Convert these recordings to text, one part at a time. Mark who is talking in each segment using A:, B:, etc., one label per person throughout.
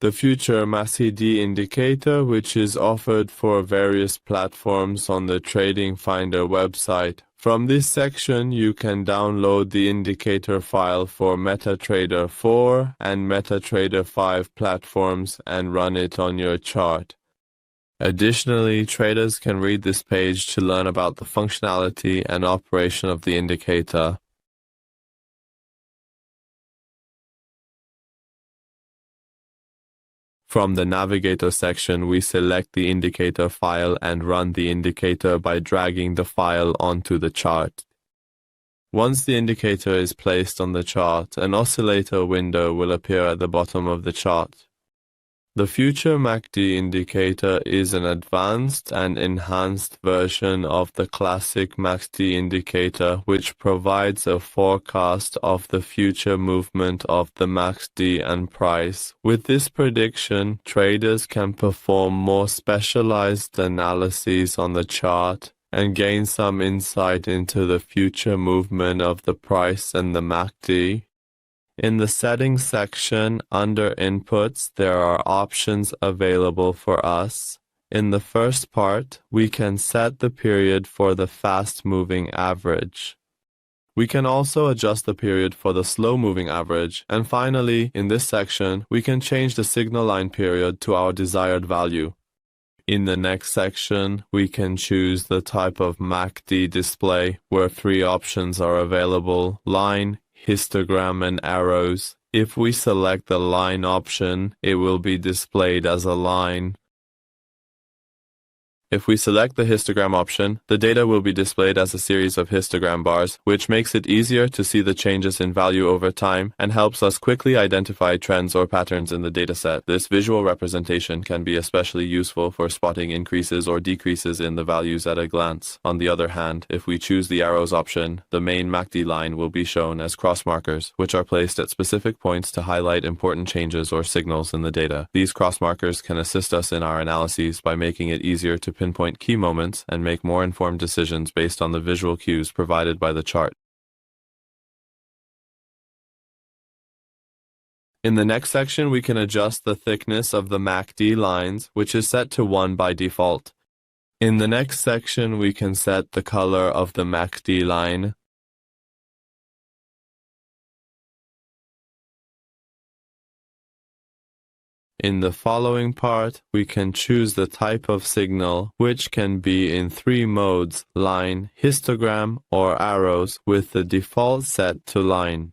A: the future MACD indicator, which is offered for various platforms on the TradingFinder website. From this section, you can download the indicator file for MetaTrader 4 and MetaTrader 5 platforms and run it on your chart. Additionally, traders can read this page to learn about the functionality and operation of the indicator. From the Navigator section, we select the indicator file and run the indicator by dragging the file onto the chart. Once the indicator is placed on the chart, an oscillator window will appear at the bottom of the chart. The future MACD indicator is an advanced and enhanced version of the classic MACD indicator, which provides a forecast of the future movement of the MACD and price. With this prediction, traders can perform more specialized analyses on the chart and gain some insight into the future movement of the price and the MACD. In the Settings section, under Inputs, there are options available for us. In the first part, we can set the period for the fast-moving average. We can also adjust the period for the slow-moving average. And finally, in this section, we can change the signal line period to our desired value. In the next section, we can choose the type of MACD display, where 3 options are available: line, histogram, and arrows. If we select the line option, it will be displayed as a line. If we select the histogram option, the data will be displayed as a series of histogram bars, which makes it easier to see the changes in value over time and helps us quickly identify trends or patterns in the dataset. This visual representation can be especially useful for spotting increases or decreases in the values at a glance. On the other hand, if we choose the arrows option, the main MACD line will be shown as cross markers, which are placed at specific points to highlight important changes or signals in the data. These cross markers can assist us in our analyses by making it easier to pinpoint key moments and make more informed decisions based on the visual cues provided by the chart. In the next section, we can adjust the thickness of the MACD lines, which is set to 1 by default. In the next section, we can set the color of the MACD line. In the following part, we can choose the type of signal, which can be in 3 modes: line, histogram, or arrows, with the default set to line.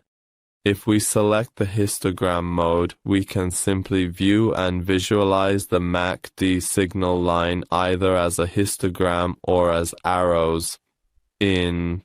A: If we select the histogram mode, we can simply view and visualize the MACD signal line either as a histogram or as arrows. In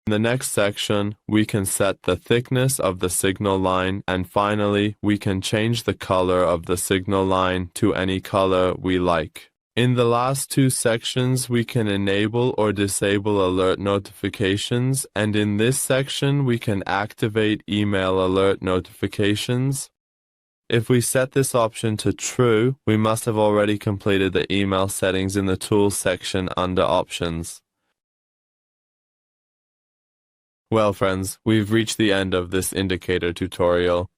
A: the next section, we can set the thickness of the signal line, and finally, we can change the color of the signal line to any color we like. In the last 2 sections, we can enable or disable alert notifications, and in this section, we can activate email alert notifications. If we set this option to true, we must have already completed the email settings in the Tools section under Options. Well, friends, we've reached the end of this indicator tutorial.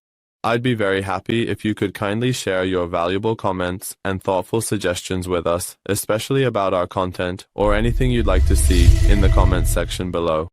A: I'd be very happy if you could kindly share your valuable comments and thoughtful suggestions with us, especially about our content or anything you'd like to see in the comments section below.